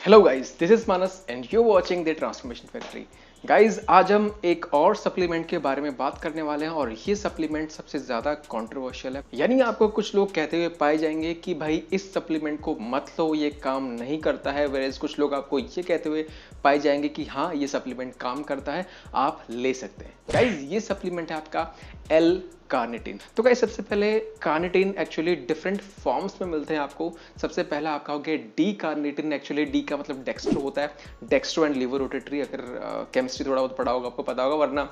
Hello guys, this is Manas and you watching the transformation factory. Guys, आज हम एक और सप्लीमेंट के बारे में बात करने वाले हैं और ये सप्लीमेंट सबसे ज्यादा कंट्रोवर्शियल है। यानी आपको कुछ लोग कहते हुए पाए जाएंगे कि भाई इस सप्लीमेंट को मत लो, ये काम नहीं करता है। वेरेज कुछ लोग आपको ये कहते हुए पाए जाएंगे कि हाँ, ये सप्लीमेंट काम करता है, आप ले सकते हैं। गाइस, ये सप्लीमेंट है आपका एल कार्निटिन। तो गाइस, सबसे पहले कार्निटिन एक्चुअली डिफरेंट फॉर्म्स में मिलते हैं आपको। सबसे पहला आपका हो गया डी कार्निटिन। एक्चुअली डी का मतलब डेक्स्ट्रो होता है, डेक्स्ट्रो एंड लीवर रोटेटरी। अगर केमिस्ट्री थोड़ा बहुत पढ़ा होगा आपको पता होगा, वरना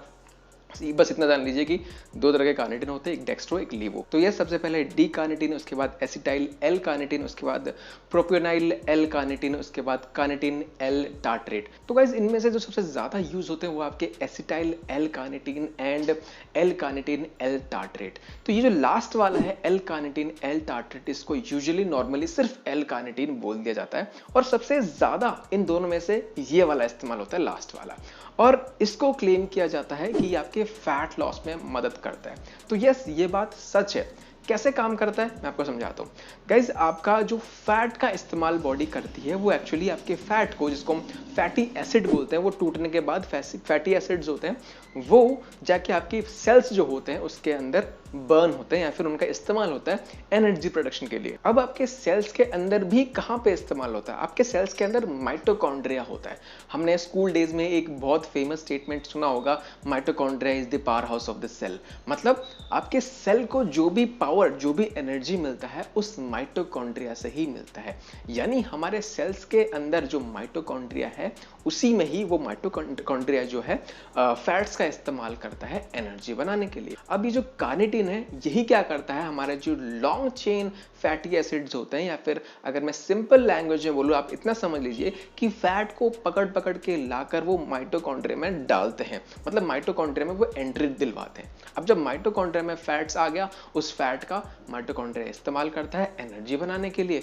बस इतना जान लीजिए कि दो तरह के कार्निटिन होते हैं, एक डेक्स्ट्रो एक लीवो। तो ये सबसे पहले डी कार्निटिन, उसके बाद एसिटाइल एल कार्निटिन, उसके बाद प्रोपियोनाइल एल कार्निटिन, उसके बाद कार्निटिन एल टार्ट्रेट। तो गाइस, इनमें से जो सबसे ज्यादा यूज होते हैं वो आपके acetyl L carnitine and L carnitine L tartrate. तो ये जो लास्ट वाला है एल कार्निटिन एल टार्ट्रेट, इसको यूजुअली नॉर्मली सिर्फ एल कार्निटिन बोल दिया जाता है और सबसे ज्यादा इन दोनों में से ये वाला इस्तेमाल होता है, लास्ट वाला। और इसको क्लेम किया जाता है कि आपके फैट लॉस में मदद करता है। तो यस, ये बात सच है। कैसे काम करता है मैं आपको समझाता हूँ। गाइज, आपका जो फैट का इस्तेमाल बॉडी करती है वो एक्चुअली आपके फैट को, जिसको हम फैटी एसिड बोलते हैं, वो टूटने के बाद फैटी एसिड्स होते हैं, वो जाके आपकी सेल्स जो होते हैं उसके अंदर बर्न होते हैं या फिर उनका इस्तेमाल होता है एनर्जी प्रोडक्शन के लिए। अब आपके सेल्स के अंदर भी कहां पे इस्तेमाल होता है? आपके सेल्स के अंदर माइटोकॉन्ड्रिया होता है। हमने स्कूल डेज में एक बहुत फेमस स्टेटमेंट सुना होगा, mitochondria is the power house of the cell. मतलब आपके सेल को जो भी पावर, जो भी एनर्जी मिलता है उस माइटोकॉन्ड्रिया से ही मिलता है। यानी हमारे सेल्स के अंदर जो माइटोकॉन्ड्रिया है उसी में ही वो माइटोकॉन्ड्रिया जो है फैट्स का इस्तेमाल करता है एनर्जी बनाने के लिए। अब ये जो कार्निटिन है यही क्या करता है, हमारे जो लॉन्ग चेन फैटी एसिड्स होते हैं, या फिर अगर मैं सिंपल लैंग्वेज में बोलूं, आप इतना समझ लीजिए कि फैट को पकड़ पकड़ के लाकर वो माइटोकॉन्ड्रिया में डालते हैं। मतलब माइटोकॉन्ड्रिया में वो एंट्री दिलवाते हैं। अब जब माइटोकॉन्ड्रिया में फैट्स आ गया, उस फैट का माइटोकॉन्ड्रिया इस्तेमाल करता है एनर्जी बनाने के लिए।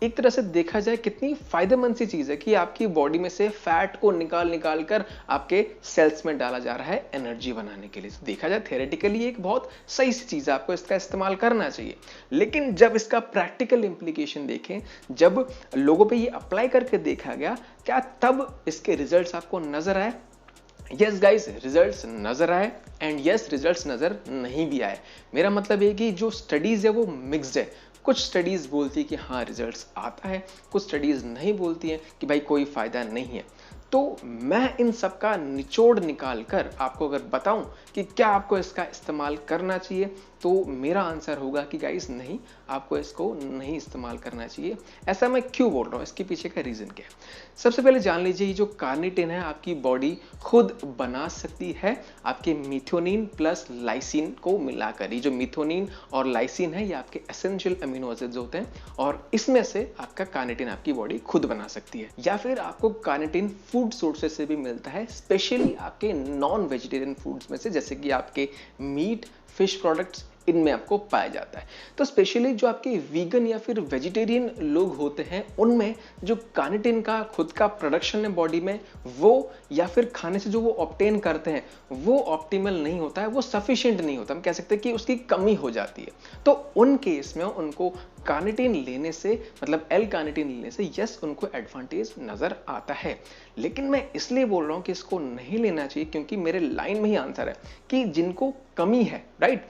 एक तरह से देखा जाए कितनी फायदेमंद सी चीज है कि आपकी बॉडी में से फैट को निकाल निकाल कर आपके सेल्स में डाला जा रहा है एनर्जी बनाने के लिए। देखा जाए थियोरेटिकली एक बहुत सही सी चीज है, आपको इसका इस्तेमाल करना चाहिए। लेकिन जब इसका प्रैक्टिकल इंप्लीकेशन देखें, जब लोगों पे ये अप्लाई करके देखा गया, क्या तब इसके रिजल्ट्स आपको नजर आए? यस गाइस, रिजल्ट्स नजर आए एंड यस, रिजल्ट्स नजर नहीं भी आए। मेरा मतलब है कि जो स्टडीज है वो मिक्स्ड है। कुछ स्टडीज बोलती है कि हाँ रिजल्ट्स आता है, कुछ स्टडीज नहीं बोलती हैं कि भाई कोई फायदा नहीं है। तो मैं इन सब का निचोड़ निकाल कर आपको अगर बताऊं कि क्या आपको इसका इस्तेमाल करना चाहिए, तो मेरा आंसर होगा कि गाइस नहीं, आपको इसको नहीं इस्तेमाल करना चाहिए। ऐसा मैं क्यों बोल रहा हूं, इसके पीछे का रीजन क्या है? सबसे पहले जान लीजिए, ये जो कार्निटिन है आपकी बॉडी खुद बना सकती है आपके मिथोनिन प्लस लाइसिन को मिलाकर। ये जो मिथोनिन और लाइसिन है ये आपके एसेंशियल अमीनो एसिड्स होते हैं और इसमें से आपका कार्निटिन आपकी बॉडी खुद बना सकती है। या फिर आपको कार्निटिन फूड सोर्सेस से भी मिलता है, स्पेशली आपके नॉन वेजिटेरियन फूड्स में से, जैसे कि आपके मीट, फिश प्रोडक्ट्स, इनमें आपको पाया जाता है। तो स्पेशली जो आपके वीगन या फिर वेजिटेरियन लोग होते हैं उनमें जो कार्निटिन का खुद का प्रोडक्शन है बॉडी में, वो या फिर खाने से जो वो ऑब्टेन करते हैं वो ऑप्टिमल नहीं होता है, वो सफिशिएंट नहीं होता। हम कह सकते हैं कि उसकी कमी हो जाती है। तो उन केस में उनको कार्निटिन लेने से, मतलब एल कार्निटिन लेने से यस, उनको एडवांटेज नजर आता है। लेकिन मैं इसलिए बोल रहा हूं कि इसको नहीं लेना चाहिए क्योंकि मेरे लाइन में ही आंसर है कि जिनको कमी है, राइट,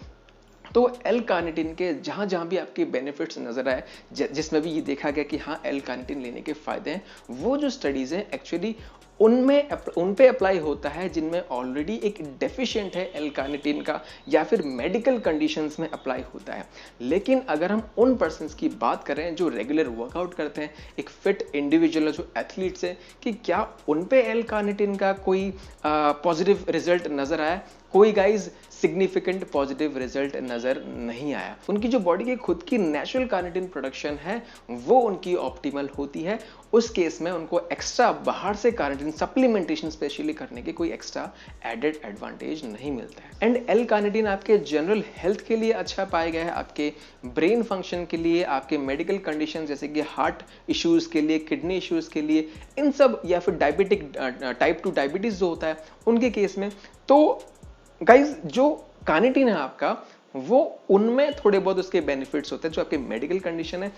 तो एल कार्निटिन के जहां जहां भी आपके बेनिफिट्स नजर आए, जिसमें भी ये देखा गया कि हाँ एल कार्निटिन लेने के फायदे हैं, वो जो स्टडीज हैं एक्चुअली उन पे अप्लाई होता है जिनमें ऑलरेडी एक डेफिशिएंट है एल कार्निटिन का, या फिर मेडिकल कंडीशंस में अप्लाई होता है। लेकिन अगर हम उन पर्सन्स की बात करें जो रेगुलर वर्कआउट करते हैं, एक फिट इंडिविजुअल जो एथलीट्स हैं, कि क्या उन पे एल कार्निटिन का कोई पॉजिटिव रिजल्ट नजर आया? कोई गाइज सिग्निफिकेंट पॉजिटिव रिजल्ट नजर नहीं आया। उनकी जो बॉडी की खुद की नेचुरल कार्निटिन प्रोडक्शन है वो उनकी ऑप्टिमल होती है। उस केस में उनको एक्स्ट्रा बाहर से कार्निटिन सप्लीमेंटेशन स्पेशली करने के कोई एक्स्ट्रा एडेड एडवांटेज नहीं मिलता है। एंड एल कार्निटिन आपके जनरल हेल्थ के लिए अच्छा पाया गया है, आपके ब्रेन फंक्शन के लिए, आपके मेडिकल कंडीशन जैसे कि हार्ट इश्यूज के लिए, किडनी इश्यूज के लिए, इन सब, या फिर डायबिटिक टाइप 2 डायबिटीज जो होता है उनके केस में। तो गाइज, जो कार्निटिन है आपका, वो उनमें थोड़े बहुत उसके बेनिफिट्स होते हैं। जो आपके मेडिकल कंडीशन है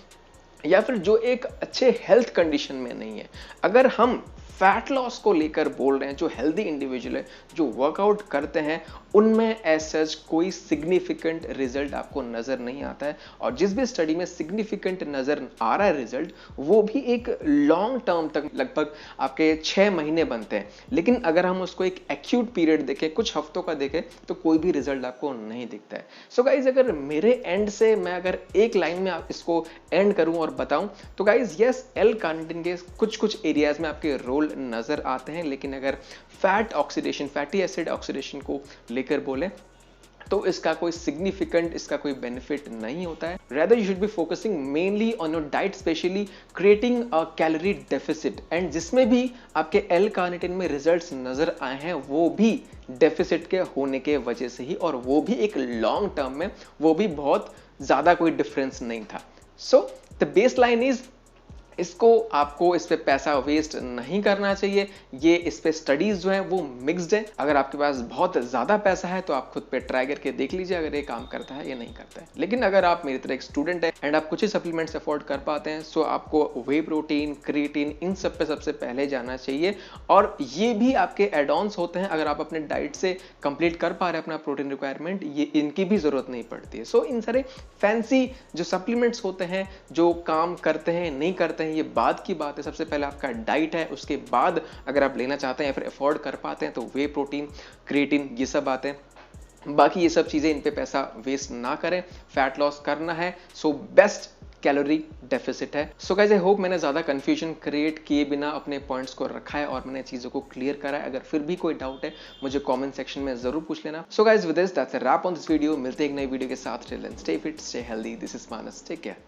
या फिर जो एक अच्छे हेल्थ कंडीशन में नहीं है। अगर हम फैट लॉस को लेकर बोल रहे हैं, जो हेल्दी इंडिविजुअल है, जो वर्कआउट करते हैं, उनमें एज सच कोई सिग्निफिकेंट रिजल्ट आपको नजर नहीं आता है। और जिस भी स्टडी में सिग्निफिकेंट नजर आ रहा है रिजल्ट, वो भी एक लॉन्ग टर्म तक, लगभग आपके 6 महीने बनते हैं। लेकिन अगर हम उसको एक एक्यूट पीरियड देखें, कुछ हफ्तों का देखें, तो कोई भी रिजल्ट आपको नहीं दिखता है। सो गाइज, अगर मेरे एंड से मैं अगर एक लाइन में इसको एंड करूं और बताऊं, तो गाइज यस, एल कार्निटिन के कुछ कुछ एरियाज में आपके रोल नजर आते हैं। लेकिन अगर fat oxidation, fatty acid oxidation को लेकर बोले, तो इसका कोई सिग्निफिकेंट, इसका कोई बेनिफिट नहीं होता है। Rather you should be focusing mainly on your diet, specially creating a calorie deficit. And जिसमें भी आपके एल कार्निटिन में रिजल्ट्स नजर आए हैं, वो भी डेफिसिट के होने के वजह से ही, और वो भी एक लॉन्ग टर्म में, वो भी बहुत ज्यादा कोई डिफरेंस नहीं था। So the base line is, इसको आपको इस पे पैसा वेस्ट नहीं करना चाहिए। ये इस पे स्टडीज जो है वो मिक्स्ड है। अगर आपके पास बहुत ज्यादा पैसा है तो आप खुद पे ट्राई करके देख लीजिए अगर ये काम करता है या नहीं करता है। लेकिन अगर आप मेरी तरह एक स्टूडेंट है एंड आप कुछ ही सप्लीमेंट्स अफोर्ड कर पाते हैं, सो आपको वे प्रोटीन, क्रिएटिन, इन सब पे सबसे पहले जाना चाहिए। और ये भी आपके एड ऑन्स होते हैं। अगर आप अपने डाइट से कंप्लीट कर पा रहे हैं अपना प्रोटीन रिक्वायरमेंट, ये इनकी भी जरूरत नहीं पड़ती है। सो इन सारे फैंसी जो सप्लीमेंट्स होते हैं, जो काम करते हैं नहीं करते हैं, ये बाद की बात है। सबसे पहले आपका डाइट है, उसके बाद अगर आप लेना चाहते हैं या फिर अफोर्ड कर पाते हैं, तो वे प्रोटीन, क्रिएटिन, ये सब बातें। बाकी ये सब चीजें, इन पे पैसा वेस्ट ना करें। फैट लॉस करना है, सो बेस्ट कैलोरी डेफिसिट है। सो गाइस, आई होप मैंने ज्यादा कंफ्यूजन क्रिएट किए बिना अपने पॉइंट्स को रखा है और मैंने चीजों को क्लियर करा है। अगर फिर भी कोई डाउट है, मुझे कमेंट सेक्शन में जरूर पूछ लेना। So guys, with this that's a wrap on this video. मिलते हैं एक नई वीडियो के साथ। Till then stay fit, stay healthy. This is Manas, take care.